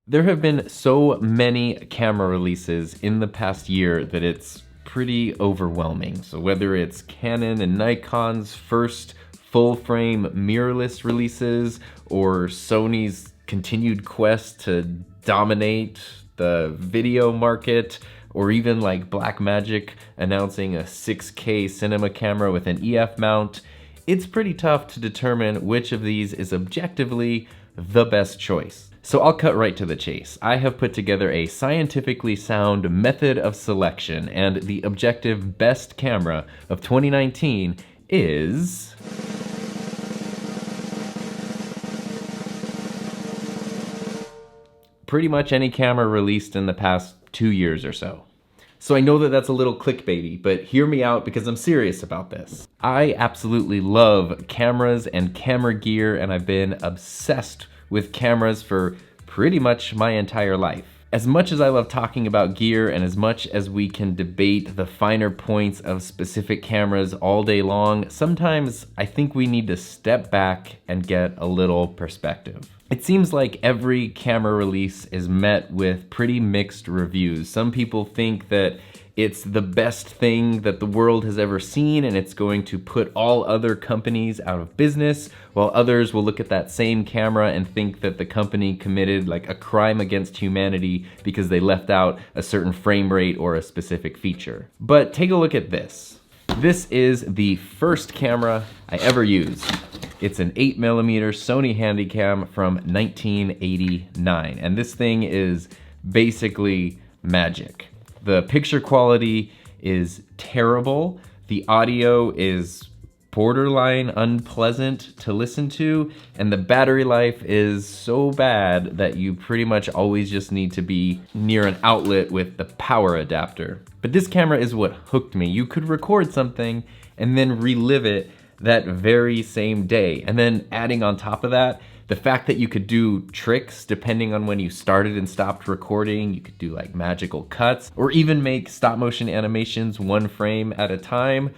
There have been so many camera releases in the past year that it's pretty overwhelming. So whether it's Canon and Nikon's first full-frame mirrorless releases or Sony's continued quest to dominate the video market, or even like Blackmagic announcing a 6K cinema camera with an EF mount, it's pretty tough to determine which of these is objectively the best choice. So I'll cut right to the chase. I have put together a scientifically sound method of selection, and the objective best camera of 2019 is pretty much any camera released in the past 2 years or so. So I know that that's a little clickbaity, but hear me out because I'm serious about this. I absolutely love cameras and camera gear, and I've been obsessed with cameras for pretty much my entire life. As much as I love talking about gear and as much as we can debate the finer points of specific cameras all day long, sometimes I think we need to step back and get a little perspective. It seems like every camera release is met with pretty mixed reviews. Some people think that it's the best thing that the world has ever seen and it's going to put all other companies out of business, while others will look at that same camera and think that the company committed like a crime against humanity because they left out a certain frame rate or a specific feature. But take a look at this. This is the first camera I ever used. It's an 8mm Sony Handycam from 1989, and this thing is basically magic. The picture quality is terrible, the audio is borderline unpleasant to listen to, and the battery life is so bad that you pretty much always just need to be near an outlet with the power adapter. But this camera is what hooked me. You could record something and then relive it that very same day. And then adding on top of that, the fact that you could do tricks depending on when you started and stopped recording. You could do like magical cuts or even make stop motion animations one frame at a time.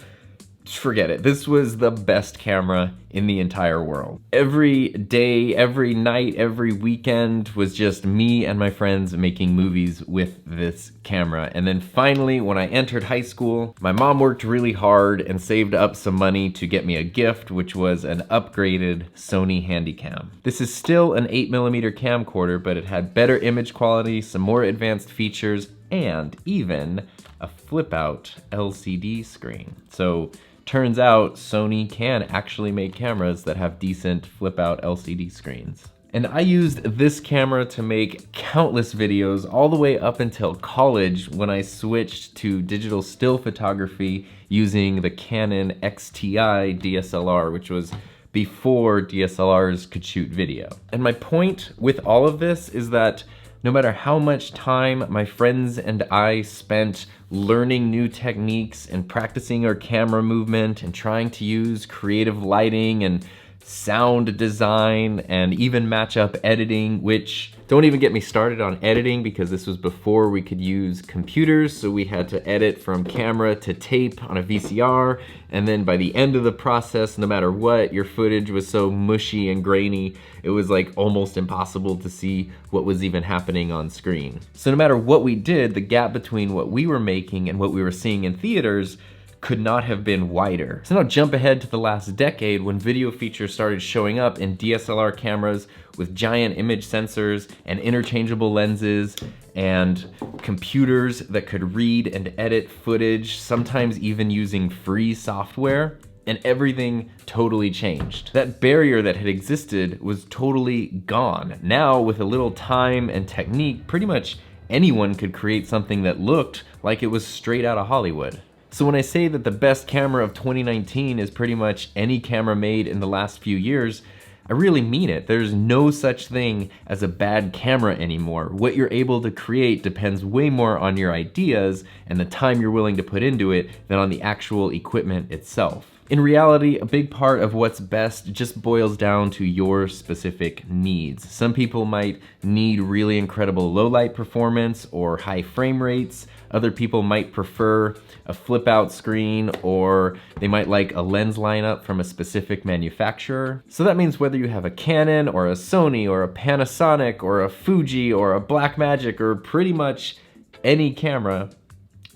Forget it. This was the best camera in the entire world. Every day, every night, every weekend was just me and my friends making movies with this camera. And then finally, when I entered high school, my mom worked really hard and saved up some money to get me a gift, which was an upgraded Sony Handycam. This is still an 8mm camcorder, but it had better image quality, some more advanced features, and even a flip-out LCD screen. So turns out Sony can actually make cameras that have decent flip-out LCD screens. And I used this camera to make countless videos all the way up until college when I switched to digital still photography using the Canon XTI DSLR, which was before DSLRs could shoot video. And my point with all of this is that no matter how much time my friends and I spent learning new techniques and practicing our camera movement and trying to use creative lighting and sound design and even match up editing, which don't even get me started on editing because this was before we could use computers, so we had to edit from camera to tape on a VCR, and then by the end of the process, no matter what, your footage was so mushy and grainy, it was like almost impossible to see what was even happening on screen. So no matter what we did, the gap between what we were making and what we were seeing in theaters could not have been wider. So now jump ahead to the last decade when video features started showing up in DSLR cameras with giant image sensors and interchangeable lenses and computers that could read and edit footage, sometimes even using free software, and everything totally changed. That barrier that had existed was totally gone. Now, with a little time and technique, pretty much anyone could create something that looked like it was straight out of Hollywood. So when I say that the best camera of 2019 is pretty much any camera made in the last few years, I really mean it. There's no such thing as a bad camera anymore. What you're able to create depends way more on your ideas and the time you're willing to put into it than on the actual equipment itself. In reality, a big part of what's best just boils down to your specific needs. Some people might need really incredible low light performance or high frame rates. Other people might prefer a flip out screen, or they might like a lens lineup from a specific manufacturer. So that means whether you have a Canon or a Sony or a Panasonic or a Fuji or a Blackmagic or pretty much any camera,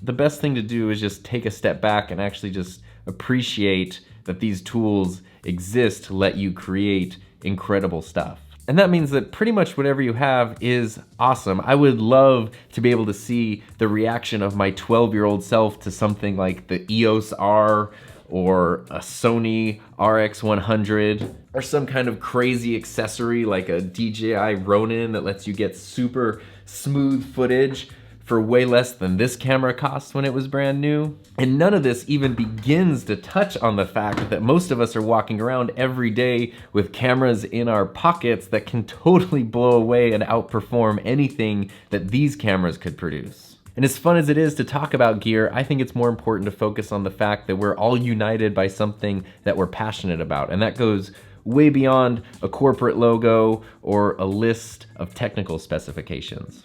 the best thing to do is just take a step back and actually just appreciate that these tools exist to let you create incredible stuff. And that means that pretty much whatever you have is awesome. I would love to be able to see the reaction of my 12-year-old self to something like the EOS R or a Sony RX100 or some kind of crazy accessory like a DJI Ronin that lets you get super smooth footage for way less than this camera cost when it was brand new. And none of this even begins to touch on the fact that most of us are walking around every day with cameras in our pockets that can totally blow away and outperform anything that these cameras could produce. And as fun as it is to talk about gear, I think it's more important to focus on the fact that we're all united by something that we're passionate about, and that goes way beyond a corporate logo or a list of technical specifications.